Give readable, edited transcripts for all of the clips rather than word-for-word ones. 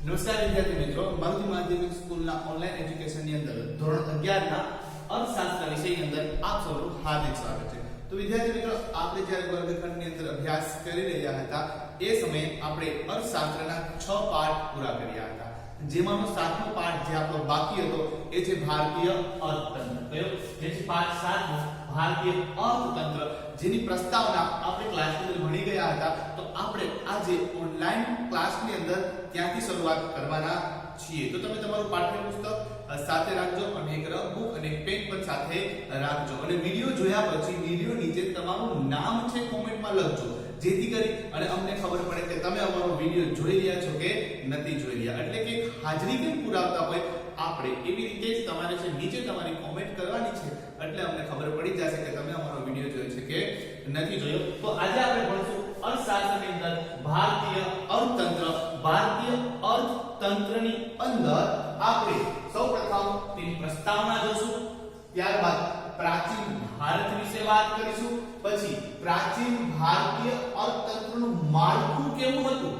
નમસ્કાર વિદ્યાર્થી મિત્રો, મારુતિ માધ્યમિક સ્કૂલના ઓનલાઈન એજ્યુકેશનની અંદર ધોરણ 11 ના અર્થશાસ્ત્ર વિષયની અંદર આપ સૌનું હાર્દિક સ્વાગત છે। તો વિદ્યાર્થી મિત્રો, આપણે જ્યારે વર્ગખંડની અંદર અભ્યાસ કરી રહ્યા હતા એ સમયે આપણે અર્થશાસ્ત્રના 6 પાઠ પૂરા કર્યા હતા, જેમાંનો 7મો પાઠ જે આપણો બાકી હતો એ છે ભારતીય અર્થતંત્ર। કયો? જે છે પાઠ 7મો ભારતીય અર્થતંત્ર, જેની પ્રસ્તાવના આપણે ક્લાસની અંદર ભણી ગયા હતા। તો આપણે આજે ઓનલાઈન ક્લાસની અંદર ત્યાંથી શરૂઆત કરવાના છીએ। તો તમે તમારું પાઠ્યપુસ્તક સાથે રાખજો અને એક રફ બુક અને પેન પણ સાથે રાખજો, અને વિડિયો જોયા પછી વિડિયો નીચે તમારું નામ છે કોમેન્ટમાં લખજો, જેથી કરી અને અમને ખબર પડે કે તમે અમારો વિડિયો જોઈ રહ્યા છો કે નથી જોઈ રહ્યા। એટલે કે હાજરી કેમ પુરાવતા હોય આપણે એવી રીતે જ તમારે છે નીચે તમારી કોમેન્ટ કરવાની છે, એટલે અમને ખબર પડી જશે કે તમે અમારો વિડિયો જોયો છે કે નથી જોયો। તો આજે આપણે ભણશું અર્થશાસ્ત્રની અંદર ભારતીય અર્થતંત્ર। ભારતીય અર્થતંત્રની અંદર આપણે સૌપ્રથમ તેની પ્રસ્તાવના જોશું, ત્યારબાદ પ્રાચીન ભારત વિશે વાત કરીશું, પછી પ્રાચીન ભારતીય અર્થતંત્રનું માળખું કેવું હતું।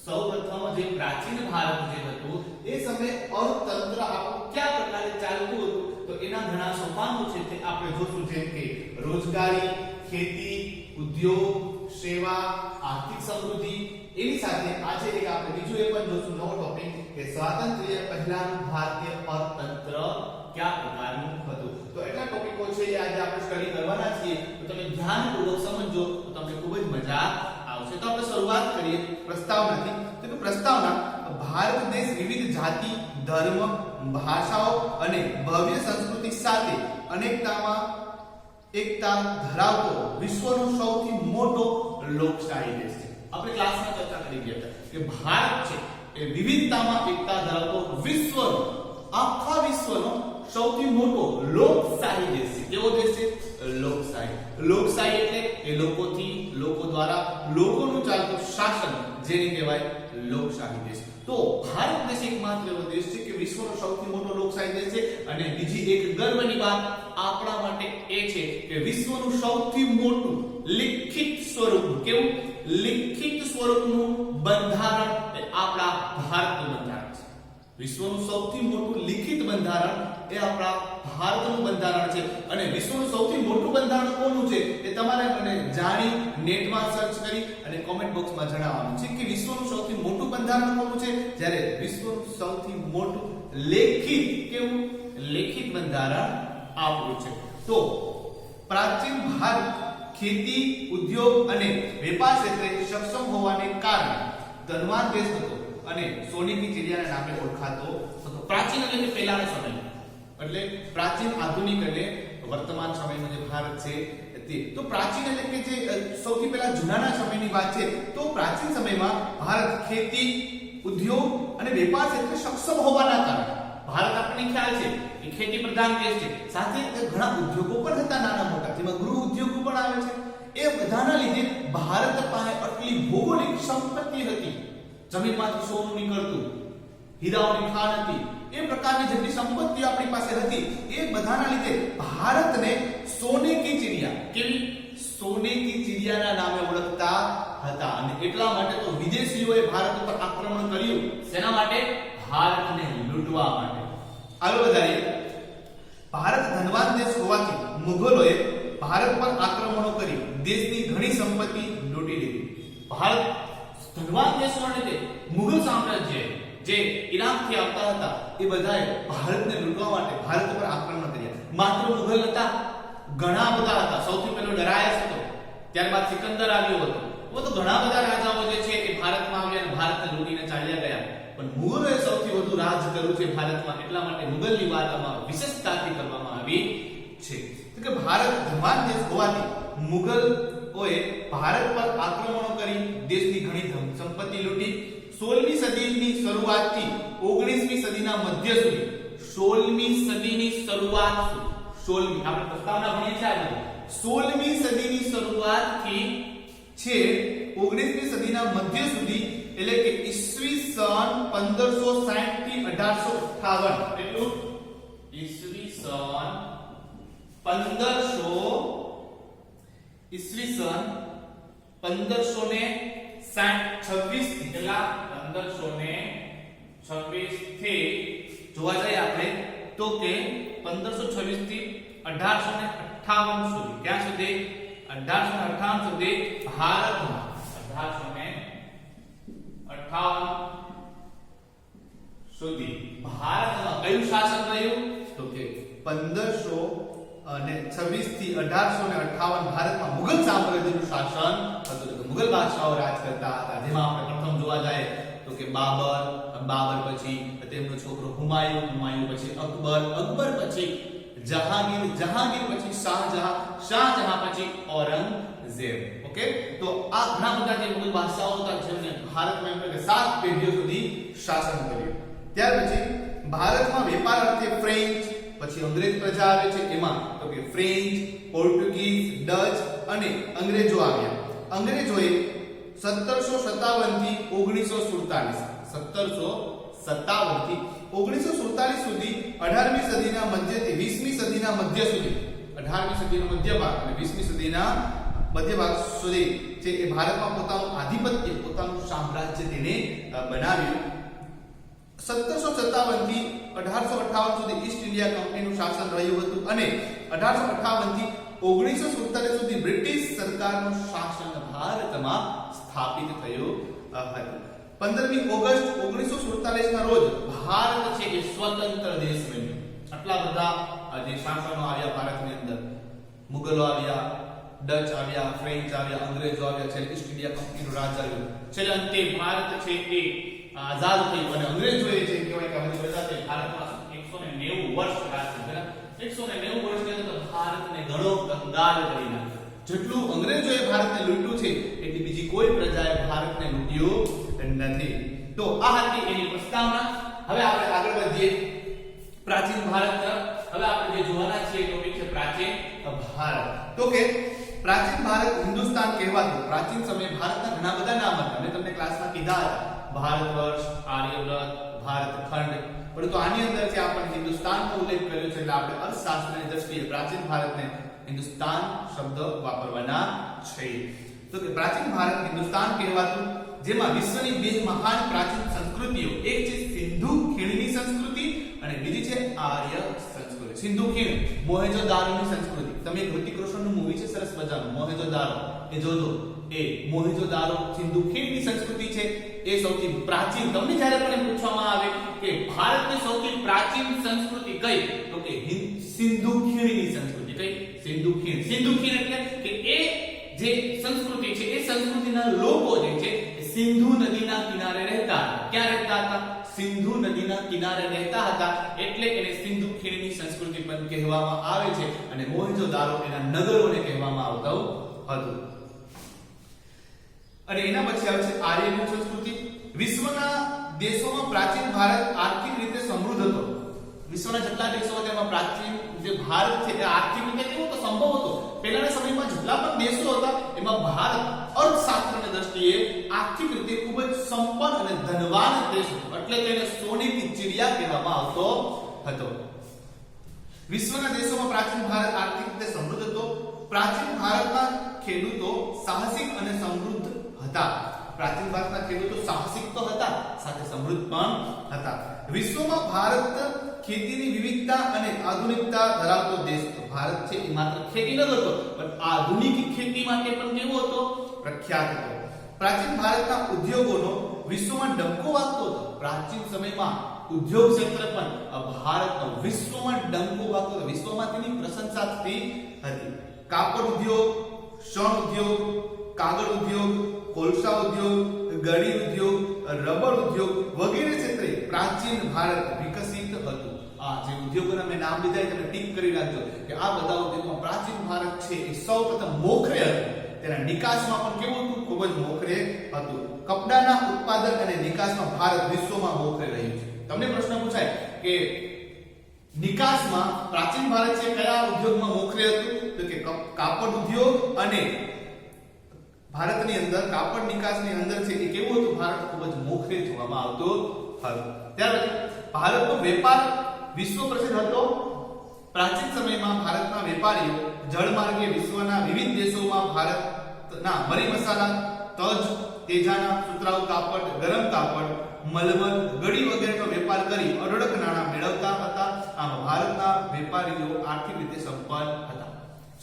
સૌપ્રથમ જે પ્રાચીન ભારત જે હતું એ સમયે અર્થતંત્ર આપણું કયા પ્રકારે ચાલતું હતું, તો એના ઘણા સોપાનો છે તે આપણે જોશું, જેમ કે રોજગારી, ખેતી, ઉદ્યોગ, સેવા, આર્થિક સમૃદ્ધિ। એની સાથે આજે એક આપણે બીજું એ પણ જોશું નવો ટોપિક કે સ્વાતંત્ર્ય પહેલાનું ભારતીય અર્થતંત્ર કયા પ્રકારનું હતું। તો એટલા ટોપિકો છે જે આજે આપણે સ્ટડી કરવાના છીએ, તો તમે ધ્યાનપૂર્વક સમજો તો તમને ખૂબ જ મજા આવશે। તો આપણે શરૂઆત કરીએ પ્રસ્તાવનાથી। તો કે પ્રસ્તાવના: ભારત દેશ વિવિધ જાતિ, ધર્મ, ભાષાઓ અને ભવ્ય સંસ્કૃતિ સાથે અનેકતામાં એકતા ધરાવતો વિશ્વનો સૌથી મોટો લોકશાહી દેશ છે। આપણે ક્લાસમાં ચર્ચા કરી ગયા હતા કે ભારત છે એ વિવિધતામાં એકતા ધરાવતો વિશ્વનો, આખા વિશ્વનો સૌથી મોટો લોકશાહી દેશ છે। કેવો દેશ છે? લોકશાહી। લોકશાહી એટલે એ લોકોથી, લોકો દ્વારા, લોકોનું ચાલતું શાસન, જેને કહેવાય લોકશાહી દેશ। તો ભારત દેશ એકમાત્ર એવો દેશ છે કે વિશ્વનો સૌથી મોટો લોકશાહી દેશ છે, અને બીજી એક ગર્વની વાત આપણા માટે એ છે કે વિશ્વનું સૌથી મોટું લિખિત સ્વરૂપ, કેવું લિખિત સ્વરૂપનું બંધારણ એ આપણા ભારતનું બંધારણ છે। વિશ્વનું સૌથી મોટું લિખિત બંધારણ એ આપણા ભારતનું બંધારણ છે, અને વિશ્વનું સૌથી મોટું બંધારણ કોનું છે એ તમારે મને જાણી નેટમાં સર્ચ કરી અને કોમેન્ટ બોક્સમાં જણાવવાનું છે કે વિશ્વનું સૌથી મોટું બંધારણ કોનું છે, જ્યારે વિશ્વનું સૌથી મોટું લેખિત, કેવું લેખિત બંધારણ આપણું છે। તો પ્રાચીન ભારત ખેતી, ઉદ્યોગ અને વેપાર ક્ષેત્રે સક્ષમ હોવાને કારણે ધનવાન દેશ હતો અને સોને કી ચિડિયાના નામે ઓળખાતો હતો। પ્રાચીન એટલે કે પહેલાના સમય, એટલે પ્રાચીન, આધુનિક અને વર્તમાન સમયનો જે ભારત છે તે। તો પ્રાચીન એટલે કે જે સૌથી પહેલા જૂનાના સમયની વાત છે, તો પ્રાચીન સમયમાં ભારત ખેતી, ઉદ્યોગ અને વેપાર ક્ષેત્રે સક્ષમ હોવાના કારણે, ભારત આપણને ખ્યાલ છે કે ખેતી પ્રધાન દેશ છે, સાથે ઘણા ઉદ્યોગો પણ હતા નાના મોટા, જેમાં ગૃહ ઉદ્યોગો પણ આવે છે। એ બધાના લીધે ભારત પાસે આટલી ભૌગોલિક સંપત્તિ હતી, જમીનમાંથી સોનું નીકળતું, હીરાઓની ખાણ હતી, એ પ્રકારની જેટલી સંપત્તિ આપણી પાસે હતી, એ બધાના લીધે ભારતને સોને કી ચિડિયા, કેવી સોને કી ચિડિયાના નામે ઓળખતા હતા। અને એટલા માટે તો વિદેશીઓએ ભારત ઉપર આક્રમણ કર્યું, શેના માટે? ભારતને લૂંટવા માટે। આગળ વધારીએ। ભારત ધનવાન દેશ હોવાથી મુગલોએ ભારત પર આક્રમણો કરી દેશની ઘણી સંપત્તિ લૂંટી લીધી। ભારત ધનવાન દેશના લીધે મુગલ સામ્રાજ્ય જે ઈરાકથી આવતા હતા એ બધાએ ભારતને લૂંટવા માટે ભારત પર આક્રમણ કર્યા। માત્ર મુગલ હતા, ઘણા બધા હતા। સૌથી પહેલો ડરાયસ હતો, ત્યારબાદ સિકંદર આવ્યો હતો, તો ઘણા બધા રાજાઓ જે છે એ ભારતમાં આવ્યા અને ભારતને લૂંટીને ચાલ્યા ગયા, પણ મુગલોએ સૌથી વધુ રાજ કર્યું છે ભારતમાં, એટલા માટે મુગલની વાત આમાં વિશેષતાથી કરવામાં આવી છે। તો કે ભારત ધનવાન દેશ હોવાથી મુગલોએ ભારત પર આક્રમણો કરી દેશની ઘણી સંપત્તિ લૂંટી। 16મી સદીની શરૂઆતથી 19મી સદીના મધ્ય સુધી, 16મી સદીની શરૂઆત સુધી, 16મી આપણે પ્રસ્તાવના ભણીએ છીએ આજે, 16મી સદીની શરૂઆતથી છે 19મી સદીના મધ્ય સુધી, એટલે કે ઈસવીસન 1560 થી 1858, એટલું ઈસવીસન 1526 થી કેટલા? 1526 26 થી જોવા જઈએ આપણે તો કે 1526 થી 1858 સુધી ક્યાં સુધી 1858 સુધી ભારતમાં 1858 સુધી ભારતમાં કયું શાસન રહ્યું તો કે 1526 થી 1858 ભારતમાં મુગલ સામ્રાજ્યનું શાસન હતું. મુગલ બાદશાહો રાજ કરતા હતા, જેમાં આપણે પ્રથમ જોવા જાય તો કે બાબર પછી તેમનો છોકરો હુમાયુન પછી અકબર પછી જહાંગીર પછી શાહજહાં પછી ઔરંગઝેબ. ઓકે, તો આ ઘણા બધા જે મુગલ બાદશાહો હતા જેમણે ભારતમાં એમ કે 7 પેઢીઓ સુધી શાસન કર્યું. ત્યાર પછી ભારતમાં વેપાર અર્થે ફ્રેન્ચ પછી અંગ્રેજ પ્રજા આવે છે, એમાં તો કે ફ્રેન્ચ, પોર્ટુગીઝ, ડચ અને અંગ્રેજો આવ્યા. અંગ્રેજોએ 1757 થી 1947 થી 1947 સુધી 18મી સદીના મધ્યથી 20મી સદીના મધ્ય સુધી 18મી સદીનો મધ્ય ભાગ અને 20મી સદીના મધ્ય ભાગ સુધી જે એ ભારતમાં પોતાનું આધિપત્ય, પોતાનું સામ્રાજ્ય તેને બનાવ્યું. 1757 થી 1858 સુધી ઈસ્ટ ઇન્ડિયા કંપનીનું શાસન રહ્યું હતું અને 1858 થી 1947 સુધી બ્રિટિશ સરકારનું શાસન ભારતમાં સ્થાપિત થયું હતું. 15મી ઓગસ્ટ 1947 ના રોજ ભારત છે એ સ્વતંત્ર દેશ બન્યો. આટલા બધા જે શાસનો આવ્યા ભારતની અંદર, મુગલો આવ્યા, ડચ આવ્યા, ફ્રેન્ચ આવ્યા, અંગ્રેજો આવ્યા, છેલ્લે ઈસ્ટ ઇન્ડિયા કંપનીનું રાજ આવ્યું. છેલ્લે અંતે ભારત છે એ આઝાદ થયું અને અંગ્રેજોએ જે કહેવાય કે હવે બધા ભારતમાં 190 વર્ષ રાજ કર્યું. 190 વર્ષની અંદર ભારતને ઘણો કંગાલ કરી નાખ્યો. જેટલું અંગ્રેજોએ ભારતને લૂંટ્યું છે એટલી બીજી કોઈ પ્રજાએ ભારતને લૂંટ્યું નથી. તો આ હતી એની પ્રસ્તાવના. હવે આપણે આગળ વધીએ પ્રાચીન ભારત તરફ. હવે આપણે જે જોવાના છે ટોપિક છે પ્રાચીન ભારત. તો કે પ્રાચીન ભારત હિન્દુસ્તાન કહેવાતું. પ્રાચીન સમયે ભારતના ઘણા બધા નામ હતા. મેં તમને ક્લાસમાં કીધા હતા, ભારતવર્ષ, આર્યવ્રત, ભારતખંડ. પરંતુ આની અંદર જે આપણે હિન્દુસ્તાનનો ઉલ્લેખ કર્યો છે એટલે આપણે અર્થશાસ્ત્રની દ્રષ્ટિએ પ્રાચીન ભારતને હિન્દુસ્તાન શબ્દ વાપરવાના છે. તો કે પ્રાચીન ભારત હિન્દુસ્તાન કહેવાતું, જેમાં વિશ્વની બે મહાન પ્રાચીન સંસ્કૃતિઓ, એક છે સિંધુ ખીણની સંસ્કૃતિ અને બીજી છે આર્ય સંસ્કૃતિ. સિંધુ ખીણ મોહેંજો-દારોની સંસ્કૃતિ. તમે એક ઋતિક રોશનનું મૂવી છે સરસ મજાનું મોહેંજો-દારો, એ જોજો. એ મોહેંજો-દારો સિંધુ ખીણની સંસ્કૃતિ છે એ સૌથી પ્રાચીન. તમને જ્યારે પણ એમ પૂછવામાં આવે કે ભારતની સૌથી પ્રાચીન સંસ્કૃતિ કઈ, તો કે સિંધુ ખીણની સંસ્કૃતિ. કઈ? સિંધુ ખીણ. સિંધુ ખીણ એટલે કે એ જે સંસ્કૃતિ છે એ સંસ્કૃતિના લોકો જે છે સિંધુ નદીના કિનારે રહેતા હતા. ક્યાં રહેતા હતા? સિંધુ નદીના કિનારે રહેતા હતા, એટલે એને સિંધુ ખીણની સંસ્કૃતિ પણ કહેવામાં આવે છે અને મોહેંજો-દારો એના નગરોને કહેવામાં આવતું હતું. અને એના પછી આવે છે આર્યની સંસ્કૃતિ. વિશ્વના દેશોમાં પ્રાચીન ભારત આર્થિક રીતે સમૃદ્ધ હતો. વિશ્વના જેટલા દેશો હતા એમાં પ્રાચીન જે ભારત છે એ આર્થિક રીતે કેવો તો સંભવ હતો. પહેલાના સમયમાં જેટલા પણ દેશો હતા એમાં ભારત અર્થશાસ્ત્રની દ્રષ્ટિએ આર્થિક રીતે ખૂબ જ સંપન્ન અને ધનવાન દેશ હતો. એટલે તેને સોનેની ચિડિયા કહેવામાં આવતો હતો. વિશ્વના દેશોમાં પ્રાચીન ભારત આર્થિક રીતે સમૃદ્ધ હતો. પ્રાચીન ભારતના ખેડૂતો સાહસિક અને સમૃદ્ધ હતા. પ્રાચીન ભારતના ખેડૂતો સાહસિક તો હતા, સાથે સમૃદ્ધ પણ હતા. વિશ્વમાં ભારત ખેતીની વિવિધતા અને આધુનિકતા ધરાવતો દેશ હતો. ભારત છે એ માત્ર ખેતી ન કરતો પણ આધુનિક ખેતી માટે પણ કેવો હતો? પ્રખ્યાત હતો. પ્રાચીન ભારતના ઉદ્યોગોનો વિશ્વમાં ડંકો વાગતો હતો. પ્રાચીન સમયમાં ઉદ્યોગ ક્ષેત્ર પણ ભારતનો વિશ્વમાં ડંકો વાગતો હતો. વિશ્વમાં તેની પ્રશંસા થતી હતી. કાપડ ઉદ્યોગ, શણ ઉદ્યોગ, કાગળ ઉદ્યોગ, કોલસા ઉદ્યોગ, ગળી ઉદ્યોગ, રબર ઉદ્યોગ વગેરે ક્ષેત્રે પ્રાચીન ભારત વિકસિત હતું. આ જે ઉદ્યોગોના મેં નામ લીધા તમે ટીક કરી રાખજો કે આ બધા ઉદ્યોગોમાં પ્રાચીન ભારત છે એ સૌપ્રથમ મોખરે હતું. તેના નિકાસમાં પણ કેવું હતું? ખૂબ જ મોખરે હતું. કપડાના ઉત્પાદન અને નિકાસમાં ભારત વિશ્વમાં મોખરે રહ્યું છે. તમને પ્રશ્ન પૂછાય કે નિકાસમાં પ્રાચીન ભારત છે કયા ઉદ્યોગમાં મોખરે હતું? તો કે કાપડ ઉદ્યોગ અને ભારતની અંદર કાપડ નિકાસની અંદર છે એ કેવું હતું? ભારત ખૂબ જ મોખરે જોવામાં આવતું હતું. ત્યારબાદ ભારતનો વેપાર વિશ્વ પ્રસિદ્ધ હતો. પ્રાચીન સમયમાં ભારતના વેપારીઓ જળમાર્ગે વિશ્વના વિવિધ દેશોમાં ભારતના મરી મસાલા, તજ, તેજાના, સુતરાઉ કાપડ, ગરમ કાપડ, મલમલ, ગળી વગેરેનો વેપાર કરી અઢળક નાણાં મેળવતા હતા. આમ ભારતના વેપારીઓ આર્થિક રીતે સંપન્ન હતા.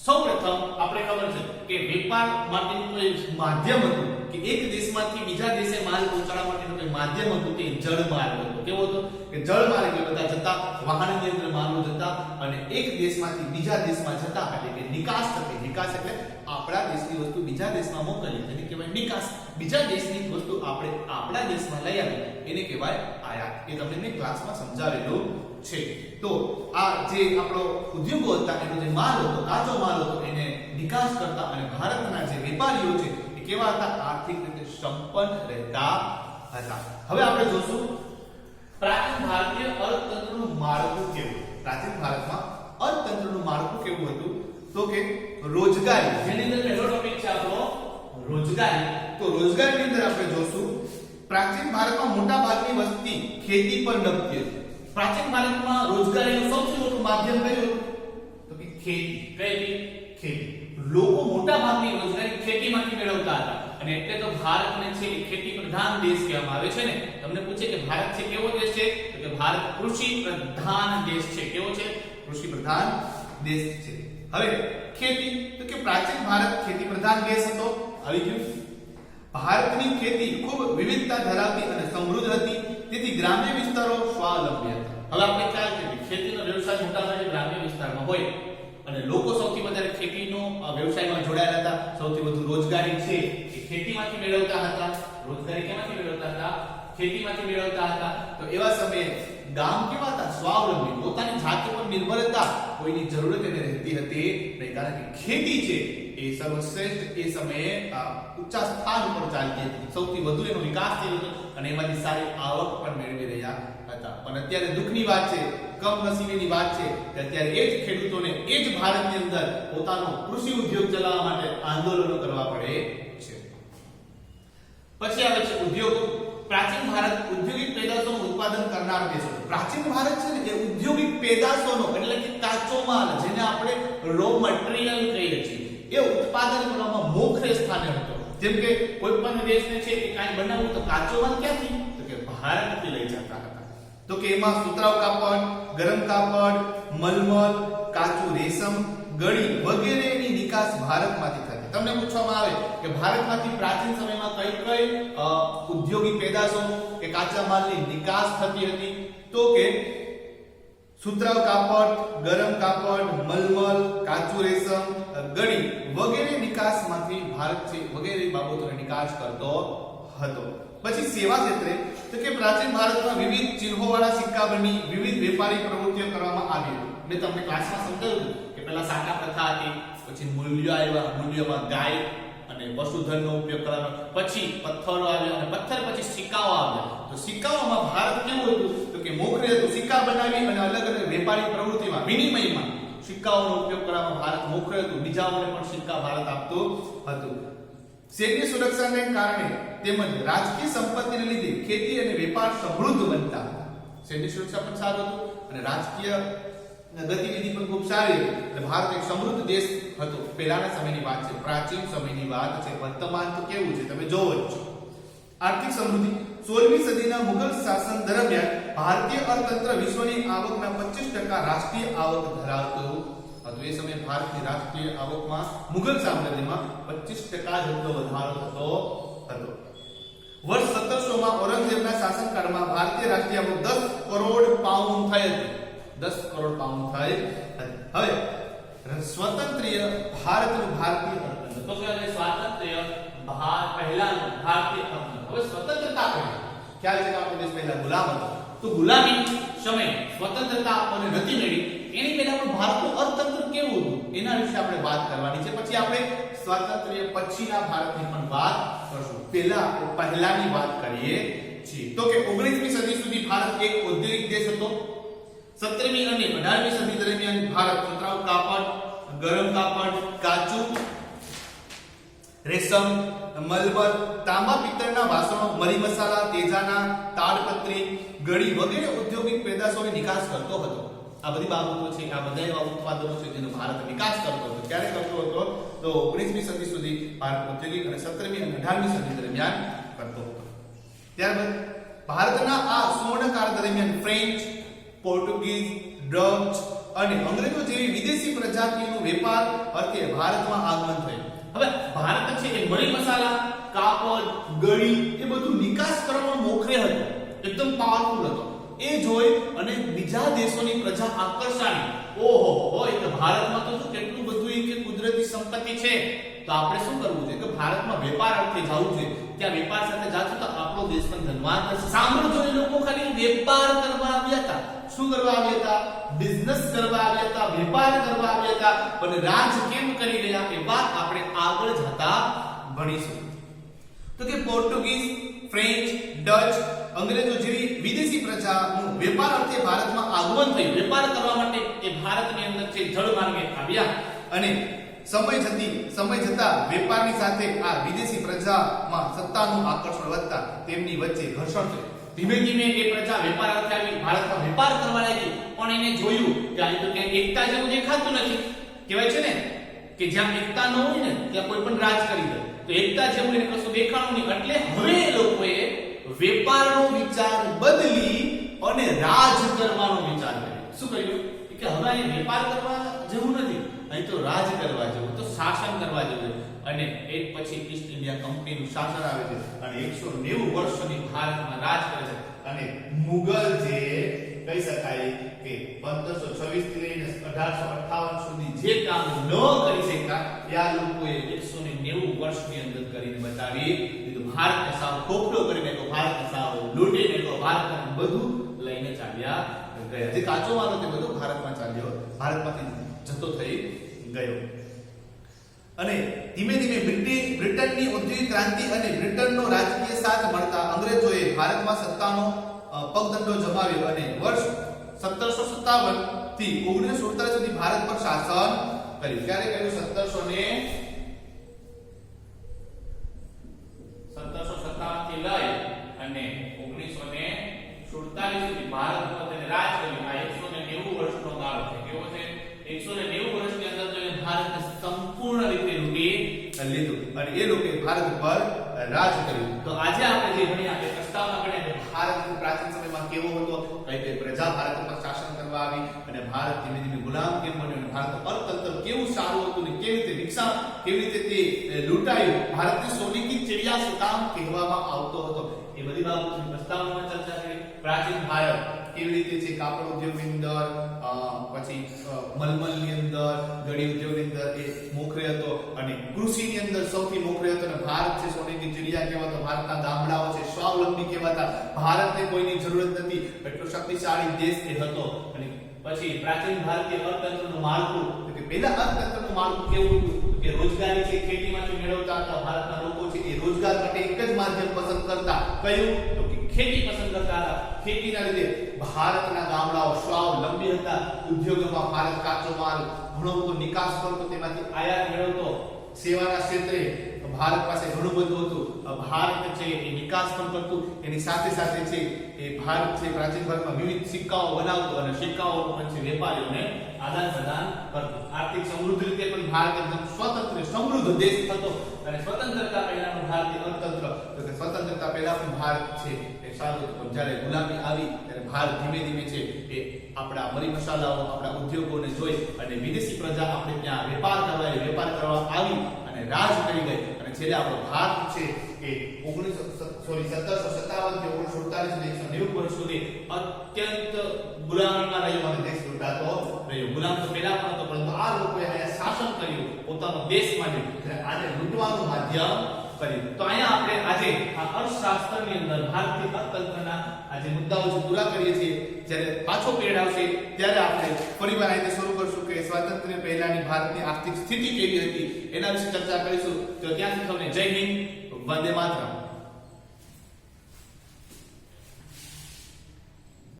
સૌપ્રથમ આપણે ખબર છે કે વેપાર માટેનું કોઈ માધ્યમ હતું કે એક દેશમાંથી બીજા દેશે માલ પહોંચાડવા માટેનું કોઈ માધ્યમ હતું તે જળમાર્ગ હતો. કેવો હતો કે જળમાર્ગ એટલે બધા જતા વાહનની અંદર માલો જતા અને એક દેશમાંથી બીજા દેશમાં જતા એટલે કે નિકાસ થતી. નિકાસ એટલે આપણા દેશની વસ્તુ બીજા દેશમાં મોકલવી જેને કહેવાય નિકાસ. બીજા દેશની વસ્તુ આપણે આપણા દેશમાં લઈ આવી એને કહેવાય આયાત. એ તમને મેં ક્લાસમાં સમજાવેલું છે. તો આ જે આપણો ઉદ્યોગો હતા એનો જે માલ હતો, કાચો માલ હતો એને નિકાસ કરતા અને ભારતના જે વેપારીઓ છે એ કેવા હતા? આર્થિક રીતે સંપન્ન રહેતા હતા. હવે આપણે જોશું પ્રાચીન ભારતીય અર્થતંત્રનું માળખું કેવું. પ્રાચીન ભારતમાં અર્થતંત્રનું માળખું કેવું હતું? તો કે રોજગારી, જેની અંદર પહેલો ટોપિક છે આપણો રોજગારી. તો રોજગારીની અંદર આપણે જોશું પ્રાચીન ભારતમાં મોટા ભાગની વસ્તી ખેતી પર નભતી હતી. પ્રાચીન ભારતમાં રોજગારીનું સૌથી મોટું માધ્યમ કયું હતું? તો કે ખેતી. કઈ ખેતી. લોકો મોટા ભાગની રોજગારી ખેતીમાંથી મેળવતા હતા અને એટલે તો ભારતને છે ખેતી પ્રધાન દેશ કહેવામાં આવે છે ને. તમને પૂછે કે ભારત છે કેવો દેશ છે? તો કે ભારત કૃષિ પ્રધાન દેશ છે. કેવો છે? કૃષિ પ્રધાન દેશ છે. હવે ખેતી, તો કે પ્રાચીન ભારત ખેતી પ્રધાન દેશ હતો. આવી ગયું. ભારતની ખેતી ખૂબ વિવિધતા ધરાવતી અને સમૃદ્ધ હતી, તેથી ગ્રામ્ય વિસ્તારો સ્વાવલંબી હતા. હવે આપણે ખ્યાલ છે કે ખેતીનો વ્યવસાય મોટાભાગે ગ્રામ્ય વિસ્તારમાં હોય અને લોકો સૌથી વધારે ખેતીનો વ્યવસાયમાં જોડાયેલા હતા. સૌથી વધુ રોજગારી છે એ ખેતીમાંથી મેળવતા હતા. રોજગારી કેમાંથી મેળવતા હતા? ખેતીમાંથી મેળવતા હતા. તો એવા સમયે ગામ કેવા હતા? સ્વાવલંબી, પોતાની જાત પર નિર્ભર હતા. કોઈની જરૂરત એને રહેતી હતી નહીં, કારણ કે ખેતી છે એ સર્વશ્રેષ્ઠ એ સમયે ઊંચા સ્થાન ઉપર ચાલતી હતી. સૌથી વધુ એનો વિકાસ થયો હતો અને એમાંથી સારી આવક પણ મેળવી રહ્યા હતા. પણ અત્યારે દુઃખની વાત છે, કમનસીબીની વાત છે કે અત્યારે એ જ ખેડૂતોને એ જ ભારતની અંદર પોતાનો કૃષિ ઉદ્યોગ ચલાવવા માટે આંદોલનો કરવા પડે છે. પછી આવે છે ઉદ્યોગો. પ્રાચીન ભારત ઔદ્યોગિક પેદાશોનું ઉત્પાદન કરનાર દેશ હતો. પ્રાચીન ભારત છે ને એ ઔદ્યોગિક પેદાશોનો એટલે કે કાચો માલ, જેને આપણે રો મટીરીયલ કહીએ છીએ, એ ઉત્પાદન કરવામાં મોખરે સ્થાને હતો. જેમ કે કોઈ પણ દેશને છે કે કાંઈ બનાવવું તો કાચો માલ ક્યાંથી? તો કે ભારતથી લઈ જતા હતા. તો કે એમાં સુતરાઉ કાપડ, ગરમ કાપડ, મલમલ, કાચું રેશમ, ગળી વગેરેની નિકાસ ભારતમાંથી થતી. તમને પૂછવામાં આવે કે ભારતમાંથી પ્રાચીન સમયમાં કઈ કઈ ઔદ્યોગિક પેદાશો કે કાચા માલની નિકાસ થતી હતી? તો કે સુતરાઉ કાપડ, ગરમ કાપડ, મલમલ, કાચું રેશમ, ગળી વગેરે નિકાસમાંથી ભારત છે વગેરે બાબતોની નિકાસ કરતો હતો. પછી સેવા ક્ષેત્રે, તો કે પ્રાચીન ભારતમાં વિવિધ ચિહ્નોવાળા સિક્કા બની વિવિધ વેપારી પ્રવૃત્તિઓ કરવામાં આવી હતી. મેં તમને ક્લાસમાં સમજાવ્યું કે પહેલા સાકા પ્રથા હતી, પછી મૂલ્ય આવ્યા, મૂલ્યમાં ગાય અને પશુધનનો ઉપયોગ કરવામાં, પછી પથ્થરો આવ્યા અને પથ્થર પછી સિક્કાઓ આવ્યા. તો સિક્કાઓમાં ભારત કેવું હતું? તો કે મોખરે હતું. સિક્કા બનાવી અને અલગ અલગ વેપારી પ્રવૃત્તિમાં વિનિમયમાં સિક્કાઓનો ઉપયોગ કરવામાં ભારત મોખરે હતું. બીજાઓને પણ સિક્કા ભારત આપતું હતું. સૈન્ય સુરક્ષાને કારણે તેમજ રાજકીય સંપત્તિને લીધે ખેતી અને વેપાર સમૃદ્ધ બનતા હતા. સૈન્ય સુરક્ષા પણ સારું હતું અને રાજકીય ગતિવિધિ પણ ખૂબ સારી હતી. એટલે ભારત એક સમૃદ્ધ દેશ હતો. પહેલાના સમયની વાત છે, પ્રાચીન સમયની વાત છે. વર્તમાન તો કેવું છે તમે જોવો જ છો. આર્થિક સમૃદ્ધિ. 16મી સદીના મુગલ શાસન દરમિયાન ભારતીય અર્થતંત્ર વિશ્વની આવકના 25% રાષ્ટ્રીય આવક ધરાવતું હતું. એ સમયે ભારતની રાષ્ટ્રીય આવકમાં મુગલ સામ્રાજ્યમાં 25% જેટલો વધારો થતો હતો. વર્ષ 1700 માં ઔરંગઝેબના શાસનકાળમાં ભારતીય રાષ્ટ્રીય આવક 10 કરોડ પાઉન્ડ થઈ હતી. 10 કરોડ પાઉન્ડ થઈ હતી. હવે સ્વતંત્રીય ભારતનું ભારતીય અર્થતંત્ર, તો કે સ્વાતંત્ર્ય પહેલાનું ભારતીય અર્થતંત્ર. હવે સ્વતંત્રતા પહેલા ખ્યાલ છે કે આપણો દેશ પહેલા ગુલામ હતો. તો ગુલામી સમયે સ્વતંત્રતા આપણને નથી મળી, એની પહેલા પણ ભારતનું અર્થતંત્ર કેવું હતું એના વિશે આપણે વાત કરવાની છે. પછી આપણે સ્વાતંત્ર્ય પછીના ભારતની પણ વાત કરશું. પહેલાની વાત કરીએ છીએ. તો કે 19મી સદી સુધી ભારત એક ઔદ્યોગિક દેશ હતો. 17મી અને 18મી સદી દરમિયાન ભારત સુતરાઉ કાપડ, ગરમ કાપડ, કાચું રેશમ, મલમલ, તાંબા પિત્તળના વાસણો, મરી મસાલા, તેજાના, તાડપત્રી, ગળી વગેરે ઔદ્યોગિક પેદાશોની નિકાસ કરતો હતો. આ બધી બાબતો છે, આ બધા એવા ઉત્પાદનો છે જેનો ભારત વિકાસ કરતો હતો. ક્યારે કરતો હતો? તો 19મી સદી સુધી ભારત ઔદ્યોગિક અને 17મી અને 18મી સદી દરમિયાન કરતો હતો. ત્યારબાદ ભારતના આ સુવર્ણકાળ દરમિયાન ફ્રેન્ચ, પોર્ટુગીઝ, ડચ અને અંગ્રેજો જેવી વિદેશી પ્રજાતિનો વેપાર અર્થે ભારતમાં આગમન થયું. હવે ભારત છે એ મરી મસાલા, કાપડ, ગળી એ બધું નિકાસ કરવામાં મોખરે હતો, એકદમ પાવરફુલ હતો. એ જોઈ અને બીજા દેશોની પ્રજા આકર્ષાણી, ઓહો હોય તો ભારતમાં તો શું કેટલું બધું કે કુદરતી સંપત્તિ છે, તો આપણે શું કરવું છે કે ભારતમાં વેપાર અર્થે જવું છે. ત્યાં વેપાર સાથે જાશું તો આપણો દેશ પણ ધનવાન થશે. સાંભળજો, એ લોકો ખાલી વેપાર કરવા આવ્યા હતા. શું કરવા આવ્યા હતા? બિઝનેસ કરવા આવ્યા હતા, વેપાર કરવા આવ્યા હતા. પણ રાજ કેમ કરી રહ્યા એ વાત આપણે આગળ જતા ભણીશું. તો કે પોર્ટુગીઝ, ફ્રેન્ચ, ડચ, અંગ્રેજો જેવી વિદેશી પ્રજાનું વેપાર અર્થે ભારતમાં આગમન થયું. વેપાર કરવા માટે એ ભારતની અંદર છે જળમાર્ગે આવ્યા અને સમય જતા વેપારની સાથે આ વિદેશી પ્રજામાં સત્તાનું આકર્ષણ વધતા તેમની વચ્ચે ઘર્ષણ થયું. ધીમે ધીમે એ પ્રજા વેપાર અર્થે આવી ભારતમાં વેપાર કરવા લાગી. પણ એને જોયું કે અહીં તો ક્યાંય એકતા જેવું દેખાતું નથી. કહેવાય છે ને કે જ્યાં એકતા ન હોય ને ત્યાં કોઈ પણ રાજ કરી દે. તો એકતા જેવું એને કશું દેખાણું નહીં. એટલે હવે એ લોકોએ વેપારનો વિચાર બદલી અને રાજ કરવાનો વિચાર કર્યો. શું કર્યું કે હવે અહીં વેપાર કરવા જેવું નથી, અહીં તો રાજ કરવા જેવું, તો શાસન કરવા જેવું. અને એક પછી ઈસ્ટ ઇન્ડિયા કંપનીનું શાસન આવે છે અને 190 વર્ષ સુધી ભારતમાં રાજ કરે છે. અને મુગલ જે કહી શકાય કે 1526 થી લઈને 1858 સુધી જે કામ ન કરી શક્યા એ આ લોકોએ 190 વર્ષની અંદર કરીને બતાવી દીધું. ભારતને સાવ ખોખલો કરી નાખ્યો, ભારતને સાવ લૂંટી નાખ્યો, ભારતને બધું લઈને ચાલ્યા ગયા. જે કાચો માલ હતો તે બધો ભારતમાં ચાલ્યો, ભારતમાંથી જતો થઈ ગયો. અને ધીમે ધીમે બ્રિટનની ઔદ્યોગિક ક્રાંતિ અને બ્રિટનનો રાજકીય સાથ મળતા અંગ્રેજોએ ભારતમાં સત્તાનો પગદંડો જમાવ્યો અને વર્ષ 1757 થી 1947 સુધી ભારત પર શાસન કર્યું. ક્યારે કર્યું? 1757 થી લઈ અને 1947 સુધી ભારત પર તેને રાજ કર્યું. આ 190 વર્ષનો ગાળો છે. કેવો છે? 190 વર્ષની અંદર તો ભારતને સંપૂર્ણ રીતે લૂંટી લીધું અને એ લોકોએ ભારત પર રાજ કર્યું. તો આજે આપણે જે ભણ્યા એ પ્રસ્તાવના ભણ્યા ભારત પ્રાચીન સમયમાં કેવો હતો, કઈ કઈ પ્રજા ભારત પર શાસન કરવા આવી અને ભારત ધીમે ધીમે ગુલામ કેમ બન્યું અને ભારત અર્થતંત્ર કેવું સારું હતું ને કેવી રીતે વિકસા, કેવી રીતે તે લૂંટાયું, ભારતને સોને કી ચિડિયા સુકામ કહેવામાં આવતો હતો. એ બધી બાબતોની પ્રસ્તાવનામાં ચર્ચા કરી. પ્રાચીન ભારત કેવી રીતે છે કાપડ ઉદ્યોગની અંદર, પછી મલમલની અંદર, ગળી ઉદ્યોગની અંદર એ મોખરે હતો અને કૃષિની અંદર સૌથી મોખરે હતો. અને ભારત છે સોને કી ચિડિયા કહેવાતો, ભારતના ગામડાઓ છે સ્વાવલંબી કહેવાતા, ભારતને કોઈની જરૂરત નથી એટલો શક્તિશાળી દેશ એ હતો. અને પછી પ્રાચીન ભારતીય અર્થતંત્રનું માળખું, કે પહેલા અર્થતંત્રનું માળખું કેવું હતું કે રોજગારી છે ખેતીમાંથી મેળવતા હતા. ભારતના લોકો છે એ રોજગાર માટે એક જ માધ્યમ પસંદ કરતા. કયું? તો કે ખેતી પસંદ કરતા હતા. ખેતીના લીધે ભારતના ગામડાઓ સ્વાવલંબી હતા. ઉદ્યોગોમાં ભારત કાચો માલ ઘણો બધો નિકાસ કરતો, તેમાંથી આયાત મેળવતો. સેવાના ક્ષેત્રે ભારત પાસે ઘણું બધું હતું. ભારત છે એ નિકાસ પણ કરતું. એની સાથે સાથે છે એ ભારત છે પ્રાચીન ભારતમાં વિવિધ સિક્કાઓ બનાવતો અને સિક્કાઓનો પછી વેપારીઓને આદાન પ્રદાન કરતું. આર્થિક સમૃદ્ધિ રીતે પણ ભારત એકદમ સ્વતંત્ર સમૃદ્ધ દેશ હતો. અને સ્વતંત્રતા પહેલાનું ભારતીય અર્થતંત્ર, તો કે સ્વતંત્રતા પહેલા પણ ભારત છે એ સારું હતું. પણ જ્યારે ગુલામી આવી ત્યારે ભારત ધીમે ધીમે છે એ આપણા મરી મસાલાઓ, આપણા ઉદ્યોગોને જોઈ અને વિદેશી પ્રજા આપણે ત્યાં વેપાર કરવા આવી અને રાજ કરી ગઈ. અને છેલ્લે આપણો ભારત છે એ 1757 થી 1947 સુધી 190 વર્ષ સુધી અત્યંત ગુલામીમાં રહ્યો અને દેશ લૂંટાતો રહ્યો. ગુલામ તો પહેલા પણ હતો, પરંતુ આ લોકોએ અહીંયા શાસન કર્યું, પોતાનો દેશ માંડ્યો અને આને લૂંટવાનું માધ્યમ કર્યું. તો અહીંયા આપણે આજે આ અર્થશાસ્ત્રની અંદર ભારતીય અર્થતંત્રના આજે મુદ્દાઓ જે પૂરા કરીએ છીએ. જ્યારે પાછો પીરિયડ આવશે ત્યારે આપણે ફરીવાર આને શરૂ કરશું કે સ્વાતંત્ર્ય પહેલાની ભારતની આર્થિક સ્થિતિ કેવી હતી, એના વિશે ચર્ચા કરીશું. તો ત્યાંથી તમને જય હિન્દ, વંદે માતરમ.